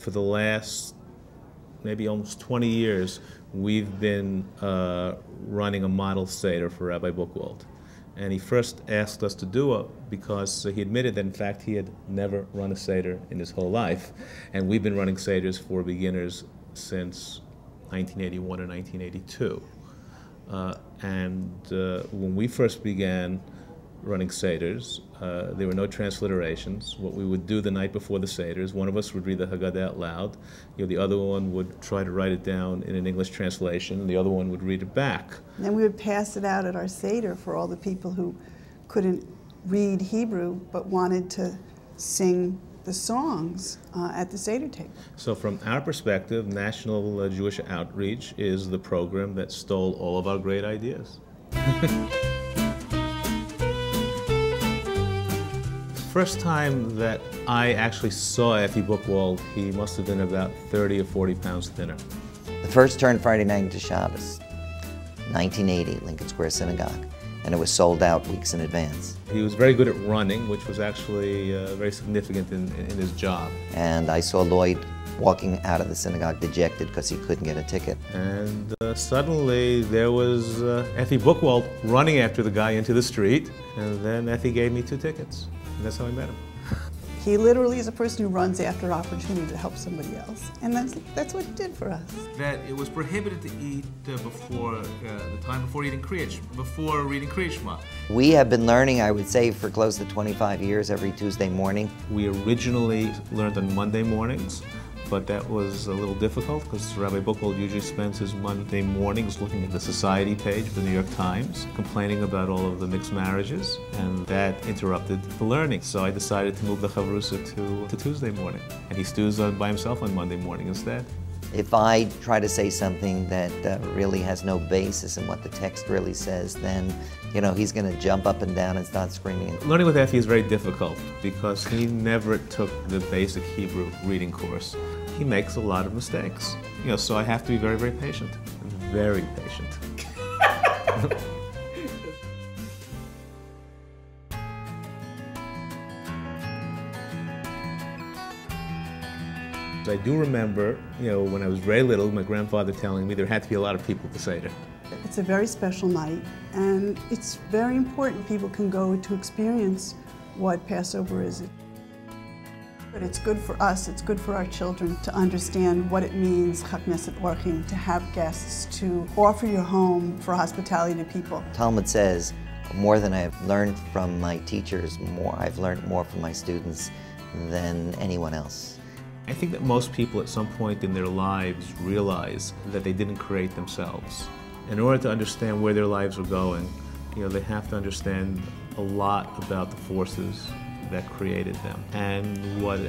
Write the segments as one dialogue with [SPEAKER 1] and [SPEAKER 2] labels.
[SPEAKER 1] for the last maybe almost 20 years, we've been running a model Seder for Rabbi Buchwald. And he first asked us to do it because he admitted that, in fact, he had never run a Seder in his whole life. And we've been running Seders for beginners since 1981 or 1982. When we first began running Seders, there were no transliterations. What we would do the night before the Seders, one of us would read the Haggadah out loud, the other one would try to write it down in an English translation, and the other one would read it back.
[SPEAKER 2] And then we would pass it out at our Seder for all the people who couldn't read Hebrew but wanted to sing the songs at the Seder table. So
[SPEAKER 1] from our perspective, National Jewish Outreach is the program that stole all of our great ideas. First time that I actually saw Effie Buchwald, he must have been about 30 or 40 pounds thinner.
[SPEAKER 3] The first turned Friday night into Shabbos, 1980, Lincoln Square Synagogue, and it was sold out weeks in advance.
[SPEAKER 1] He was very good at running, which was actually very significant in his job.
[SPEAKER 3] And I saw Lloyd walking out of the synagogue dejected because he couldn't get a ticket.
[SPEAKER 1] And suddenly there was Effie Buchwald running after the guy into the street, and then Effie gave me 2 tickets. And that's how I met him.
[SPEAKER 2] He literally is a person who runs after opportunity to help somebody else. And that's what he did for us.
[SPEAKER 1] That it was prohibited to eat before the time before reading Kriya Shema.
[SPEAKER 3] We have been learning, I would say, for close to 25 years every Tuesday morning.
[SPEAKER 1] We originally learned on Monday mornings, but that was a little difficult because Rabbi Buchwald usually spends his Monday mornings looking at the society page of the New York Times, complaining about all of the mixed marriages, and that interrupted the learning. So I decided to move the Chavrusa to Tuesday morning, and he stews by himself on Monday morning instead.
[SPEAKER 3] If I try to say something that really has no basis in what the text really says, then he's going to jump up and down and start screaming.
[SPEAKER 1] Learning with Effie is very difficult because he never took the basic Hebrew reading course. He makes a lot of mistakes, so I have to be very, very patient. Very patient. I do remember, when I was very little, my grandfather telling me there had to be a lot of people at the Seder.
[SPEAKER 2] It's a very special night, and it's very important people can go to experience what Passover is. But it's good for us, it's good for our children to understand what it means, Chakneset Orchim, to have guests, to offer your home for hospitality to people.
[SPEAKER 3] Talmud says, more than I've learned from my teachers, I've learned more from my students than anyone else.
[SPEAKER 1] I think that most people at some point in their lives realize that they didn't create themselves. In order to understand where their lives are going, they have to understand a lot about the forces that created them. And what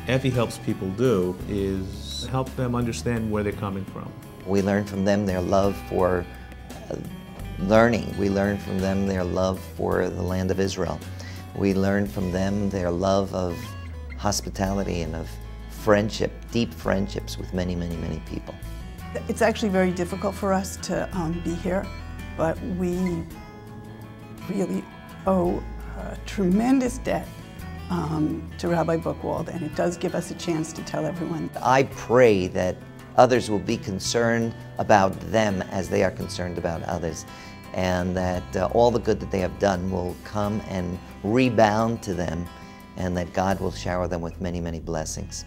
[SPEAKER 1] Effie helps people do is help them understand where they're coming from.
[SPEAKER 3] We learn from them their love for learning. We learn from them their love for the land of Israel. We learn from them their love of hospitality and of friendship, deep friendships with many, many, many people.
[SPEAKER 2] It's actually very difficult for us to be here, but we really owe a tremendous debt to Rabbi Buchwald, and it does give us a chance to tell everyone.
[SPEAKER 3] I pray that others will be concerned about them as they are concerned about others, and that all the good that they have done will come and rebound to them, and that God will shower them with many, many blessings.